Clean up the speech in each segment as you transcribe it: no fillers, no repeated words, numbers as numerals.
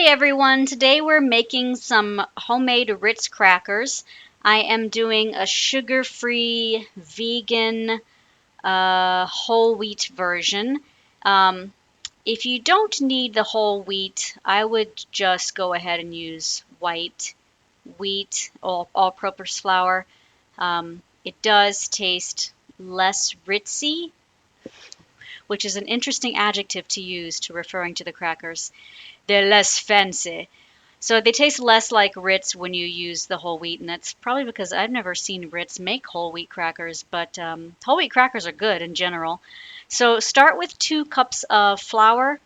everyone, today we're making some homemade Ritz crackers. I am doing a sugar-free, vegan, whole wheat version. Um, if you don't need the whole wheat, I would just go ahead and use white wheat, all-purpose flour. It does taste less Ritzy, which is an interesting adjective to use to referring to the crackers. They're less fancy. So they taste less like Ritz when you use the whole wheat, and that's probably because I've never seen Ritz make whole wheat crackers, but whole wheat crackers are good in general. So start with 2 cups of flour,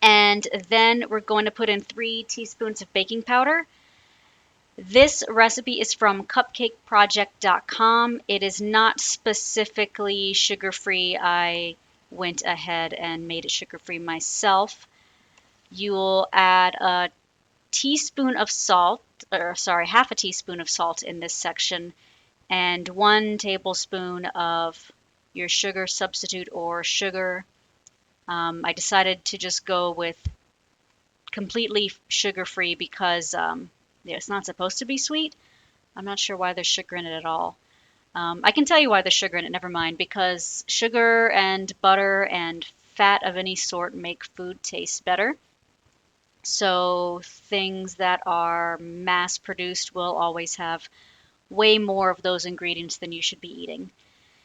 and then we're going to put in 3 teaspoons of baking powder. This recipe is from cupcakeproject.com. It is not specifically sugar-free. I went ahead and made it sugar-free myself. You will add a teaspoon of salt, or sorry, half a teaspoon of salt in this section, and 1 tablespoon of your sugar substitute or sugar. I decided to just go with completely sugar-free because it's not supposed to be sweet. I'm not sure why there's sugar in it at all. I can tell you why there's sugar in it, never mind, because sugar and butter and fat of any sort make food taste better. So things that are mass produced will always have way more of those ingredients than you should be eating.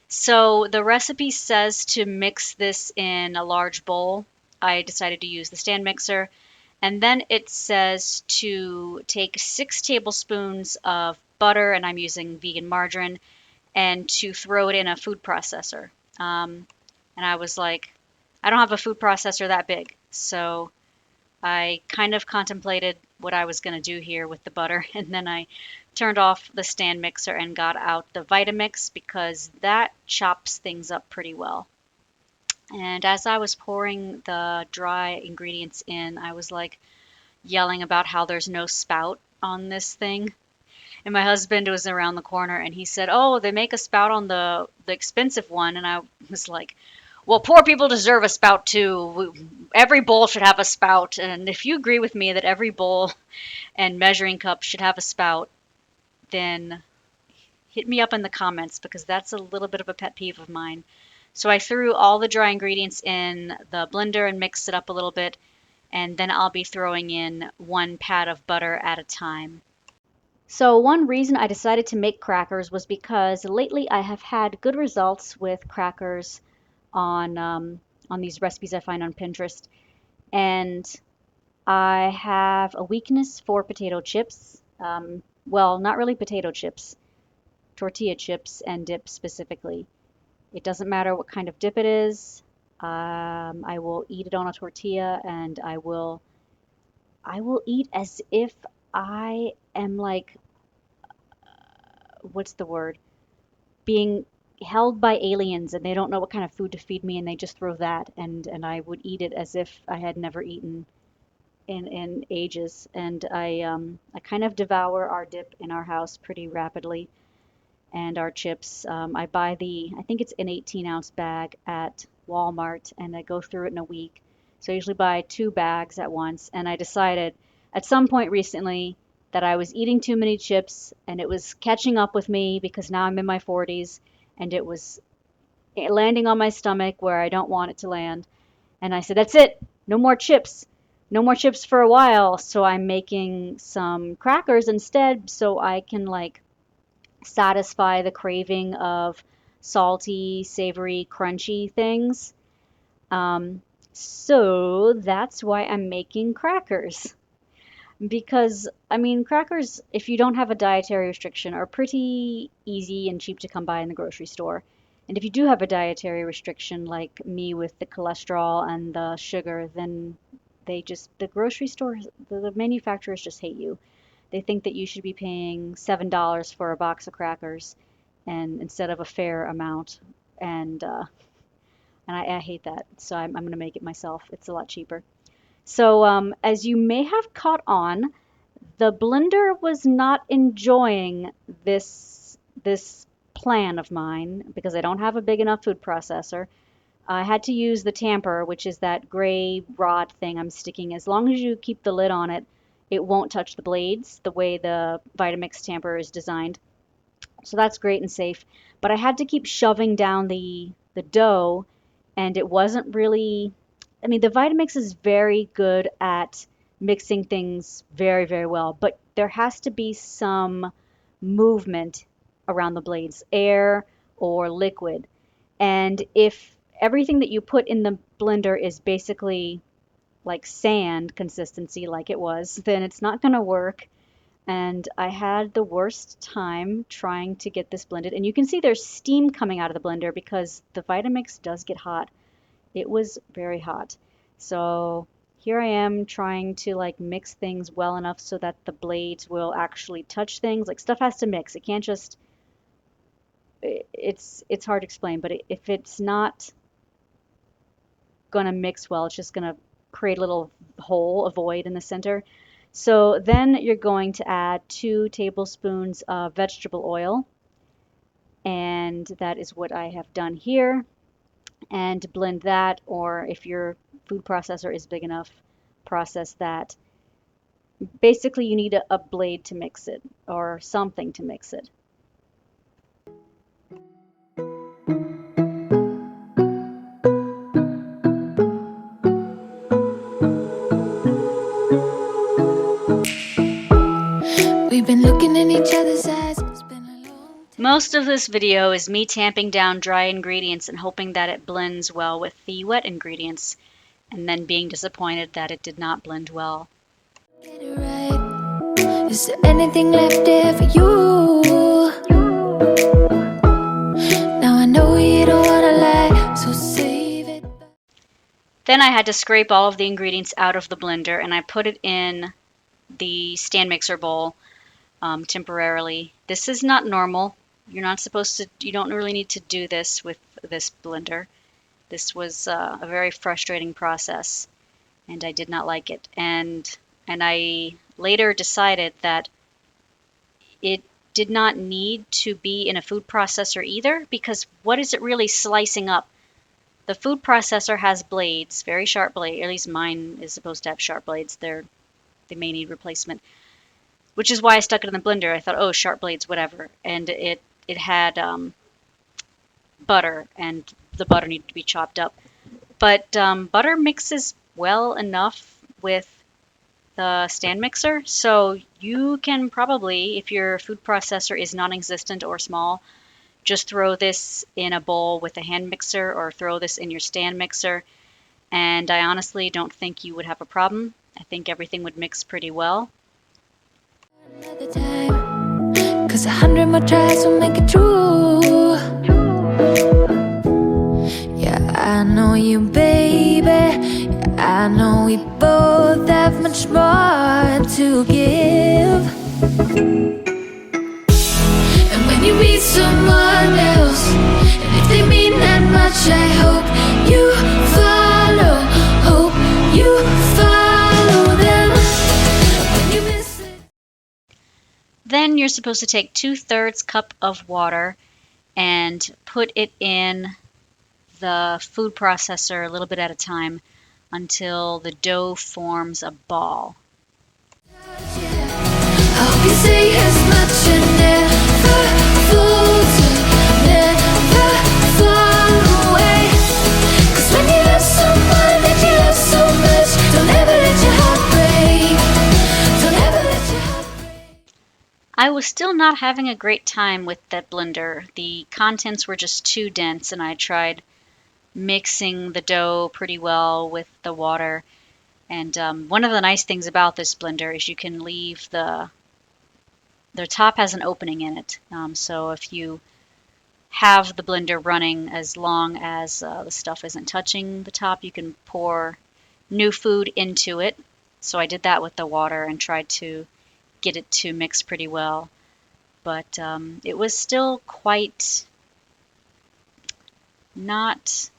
So the recipe says to mix this in a large bowl. I decided to use the stand mixer. And then it says to take 6 tablespoons of butter, and I'm using vegan margarine, and to throw it in a food processor. And I was like, I don't have a food processor that big. So I kind of contemplated what I was going to do here with the butter, and then I turned off the stand mixer and got out the Vitamix because that chops things up pretty well. And as I was pouring the dry ingredients in, I was like yelling about how there's no spout on this thing. And my husband was around the corner and he said, "Oh, they make a spout on the expensive one." And I was like, well, poor people deserve a spout too. Every bowl should have a spout. And if you agree with me that every bowl and measuring cup should have a spout, then hit me up in the comments because that's a little bit of a pet peeve of mine. So I threw all the dry ingredients in the blender and mixed it up a little bit. And then I'll be throwing in 1 pat of butter at a time. So one reason I decided to make crackers was because lately I have had good results with crackers on these recipes I find on Pinterest, and I have a weakness for potato chips. Well, not really potato chips, tortilla chips and dip specifically. It doesn't matter what kind of dip it is. I will eat it on a tortilla, and I will eat as if I am like, what's the word? Being held by aliens and they don't know what kind of food to feed me and they just throw that and I would eat it as if I had never eaten in ages. And I kind of devour our dip in our house pretty rapidly and our chips. I buy I think it's an 18-ounce bag at Walmart and I go through it in a week. So I usually buy 2 bags at once, and I decided at some point recently that I was eating too many chips and it was catching up with me because now I'm in my 40s and it was landing on my stomach where I don't want it to land. And I said, that's it. No more chips. No more chips for a while. So I'm making some crackers instead so I can like satisfy the craving of salty, savory, crunchy things. Um, so that's why I'm making crackers. Because, I mean, crackers, if you don't have a dietary restriction, are pretty easy and cheap to come by in the grocery store. And if you do have a dietary restriction, like me with the cholesterol and the sugar, then the grocery stores, the manufacturers just hate you. They think that you should be paying $7 for a box of crackers and instead of a fair amount. And, uh, and I hate that. So I'm going to make it myself. It's a lot cheaper. So, as you may have caught on, the blender was not enjoying this plan of mine because I don't have a big enough food processor. I had to use the tamper, which is that gray rod thing I'm sticking. As long as you keep the lid on it, it won't touch the blades the way the Vitamix tamper is designed. So that's great and safe. But I had to keep shoving down the dough, and it wasn't really. I mean, the Vitamix is very good at mixing things very, very well, but there has to be some movement around the blades, air or liquid. And if everything that you put in the blender is basically like sand consistency, like it was, then it's not going to work. And I had the worst time trying to get this blended. And you can see there's steam coming out of the blender because the Vitamix does get hot. It was very hot. So here I am trying to like mix things well enough so that the blades will actually touch things. Like stuff has to mix. It can't just it's hard to explain, but if it's not going to mix well, it's just going to create a little hole, a void in the center. So then you're going to add 2 tablespoons of vegetable oil, and that is what I have done here. And blend that, or if your food processor is big enough, process that. Basically, you need a blade to mix it, or something to mix it. We've been looking in each other's eyes. It's been a long time. Most of this video is me tamping down dry ingredients and hoping that it blends well with the wet ingredients, and then being disappointed that it did not blend well. Get it right. Is there anything left there for you? Now I know you don't wanna lie, so save it. Then I had to scrape all of the ingredients out of the blender, and I put it in the stand mixer bowl temporarily. This is not normal. You're not supposed to, you don't really need to do this with this blender. This was a very frustrating process, and I did not like it. And I later decided that it did not need to be in a food processor either, because what is it really slicing up? The food processor has blades, very sharp blades. At least mine is supposed to have sharp blades. They may need replacement, which is why I stuck it in the blender. I thought, oh, sharp blades, whatever. And it had butter, and the butter needed to be chopped up. But butter mixes well enough with the stand mixer, so you can probably, if your food processor is non-existent or small, just throw this in a bowl with a hand mixer or throw this in your stand mixer, and I honestly don't think you would have a problem. I think everything would mix pretty well. Another time, 'cause 100 more tries will make it true. Yeah, I know you, baby. Yeah, I know we both have much more to give. And when you meet someone else, and if they mean that much, I hope you follow. Hope you follow them. When you miss it. Then you're supposed to take 2/3 cup of water and put it in the food processor a little bit at a time until the dough forms a ball. I hope you say as much and never falter, never fall away. 'Cause when you love someone that you love so much, don't ever let your heart break. Don't ever let your heart break. I was still not having a great time with that blender. The contents were just too dense, and I tried mixing the dough pretty well with the water. And one of the nice things about this blender is you can leave the top has an opening in it. So if you have the blender running, as long as the stuff isn't touching the top, you can pour new food into it. So I did that with the water and tried to get it to mix pretty well. But it was still quite not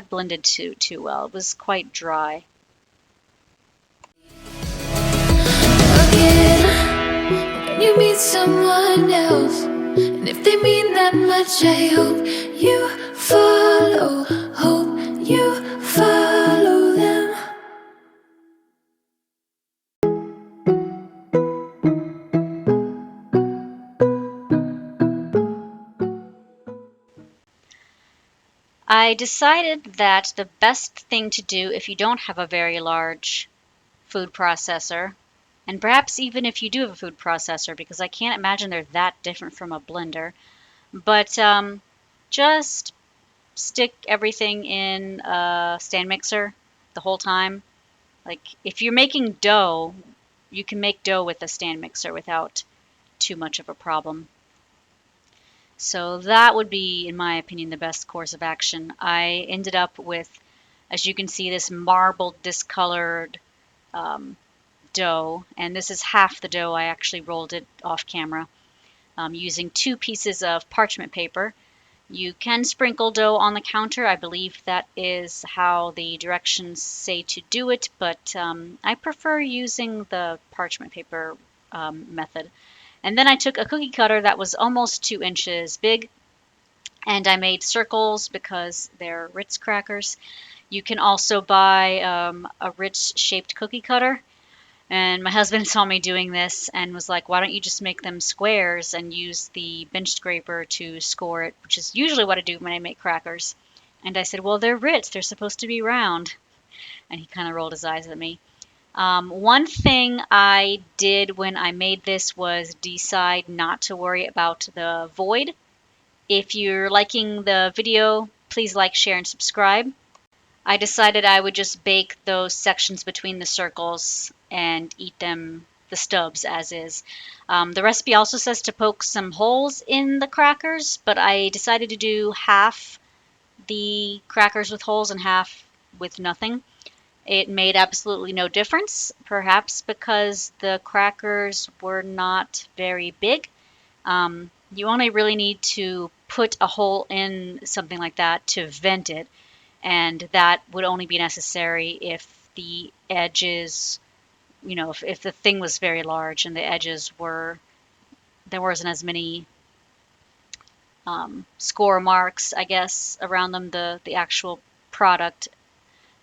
blended too well. It was quite dry. Again, when you meet someone else, and if they mean that much, I hope you follow. I decided that the best thing to do if you don't have a very large food processor, and perhaps even if you do have a food processor, because I can't imagine they're that different from a blender, but just stick everything in a stand mixer the whole time. Like if you're making dough, you can make dough with a stand mixer without too much of a problem. So that would be, in my opinion, the best course of action. I ended up with, as you can see, this marbled, discolored um, dough, and this is half the dough. I actually rolled it off camera using 2 pieces of parchment paper. You can sprinkle dough on the counter. I believe that is how the directions say to do it, but I prefer using the parchment paper method. And then I took a cookie cutter that was almost 2 inches big, and I made circles because they're Ritz crackers. You can also buy a Ritz shaped cookie cutter. And my husband saw me doing this and was like, why don't you just make them squares and use the bench scraper to score it, which is usually what I do when I make crackers. And I said, well, they're Ritz. They're supposed to be round. And he kind of rolled his eyes at me. One thing I did when I made this was decide not to worry about the void. If you're liking the video, please like, share, and subscribe. I decided I would just bake those sections between the circles and eat them, the stubs, as is. The recipe also says to poke some holes in the crackers, but I decided to do half the crackers with holes and half with nothing. It made absolutely no difference, perhaps because the crackers were not very big. You only really need to put a hole in something like that to vent it, and that would only be necessary if the edges, if the thing was very large and the edges were, there wasn't as many score marks, I guess, around them. The actual product,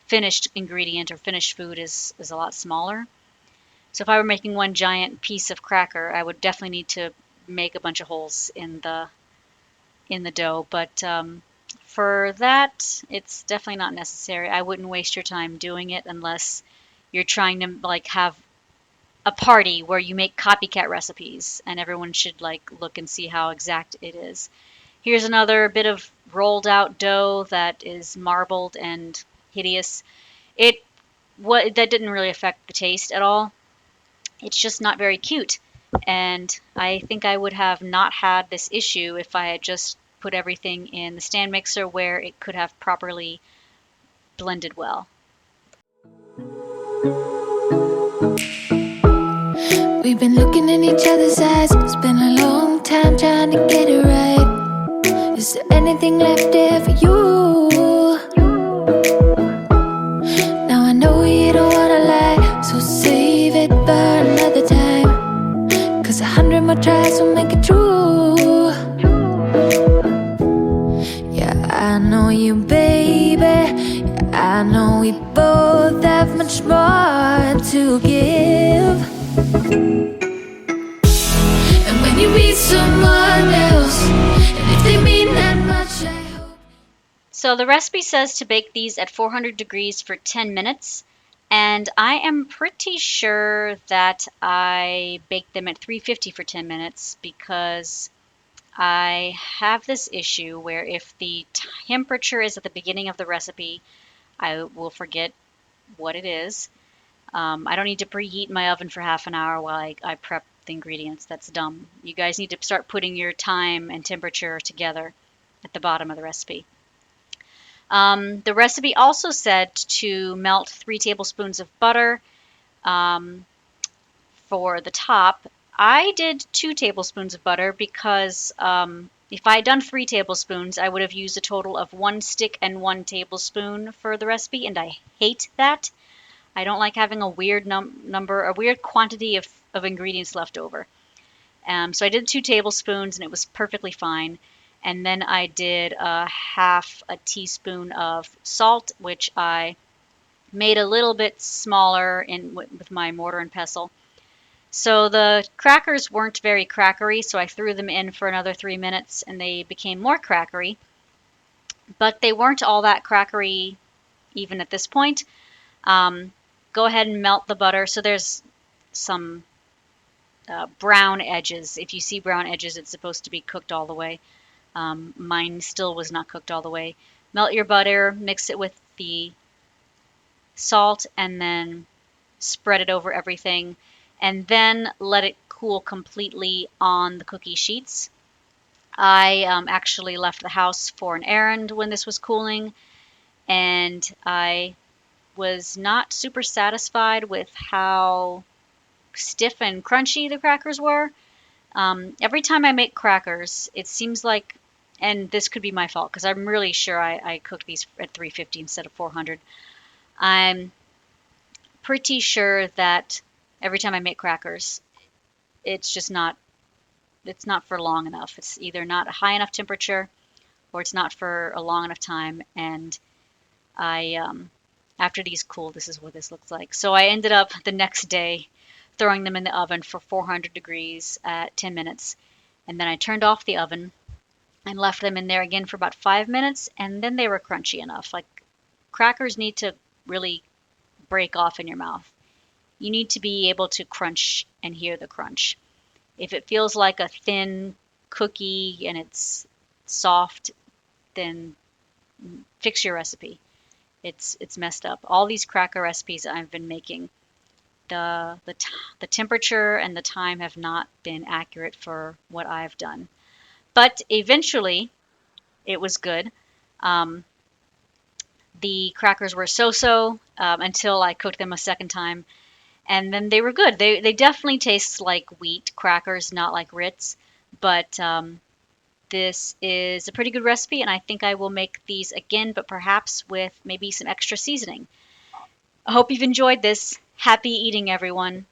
finished ingredient or finished food is a lot smaller. So if I were making one giant piece of cracker, I would definitely need to make a bunch of holes in the dough. But for that, it's definitely not necessary. I wouldn't waste your time doing it unless you're trying to like have a party where you make copycat recipes and everyone should like look and see how exact it is. Here's another bit of rolled out dough that is marbled and hideous. It what that didn't really affect the taste at all. It's just not very cute. And I think I would have not had this issue if I had just put everything in the stand mixer where it could have properly blended well. We've been looking in each other's eyes. It's been a long time trying to get it right. Is there anything left there for you? Now I know you don't wanna lie, so save it for another time. 'Cause 100 more tries will make it true. Yeah, I know you, baby. Yeah, I know we both have much more to give. And when you meet someone else, and if they mean that much, I hope. So the recipe says to bake these at 400 degrees for 10 minutes. And I am pretty sure that I baked them at 350 for 10 minutes because I have this issue where if the temperature is at the beginning of the recipe, I will forget what it is. I don't need to preheat my oven for half an hour while I prep the ingredients. That's dumb. You guys need to start putting your time and temperature together at the bottom of the recipe. The recipe also said to melt 3 tablespoons of butter for the top. I did 2 tablespoons of butter because if I had done 3 tablespoons, I would have used a total of 1 stick and 1 tablespoon for the recipe, and I hate that. I don't like having a weird number, a weird quantity of ingredients left over. So I did 2 tablespoons, and it was perfectly fine. And then I did half a teaspoon of salt, which I made a little bit smaller with my mortar and pestle. So the crackers weren't very crackery, so I threw them in for another 3 minutes, and they became more crackery. but they weren't all that crackery even at this point. Um, Go ahead and melt the butter. So there's some brown edges. If you see brown edges, it's supposed to be cooked all the way. Mine still was not cooked all the way. Melt your butter, mix it with the salt, and then spread it over everything. And then let it cool completely on the cookie sheets. I actually left the house for an errand when this was cooling, and I was not super satisfied with how stiff and crunchy the crackers were. Every time I make crackers, it seems like, and this could be my fault because I'm really sure I cooked these at 350 instead of 400. I'm pretty sure that every time I make crackers, it's just not it's not for long enough. It's either not a high enough temperature or it's not for a long enough time. And I after these cool, this is what this looks like. So I ended up the next day throwing them in the oven for 400 degrees at 10 minutes. And then I turned off the oven and left them in there again for about 5 minutes. And then they were crunchy enough. Like crackers need to really break off in your mouth. You need to be able to crunch and hear the crunch. If it feels like a thin cookie and it's soft, then fix your recipe. It's messed up. All these cracker recipes I've been making, the temperature and the time have not been accurate for what I've done. But eventually, it was good. Um, the crackers were so-so until I cooked them a second time, and then they were good. They definitely taste like wheat crackers, not like Ritz, but this is a pretty good recipe, and I think I will make these again, but perhaps with maybe some extra seasoning. I hope you've enjoyed this. Happy eating, everyone.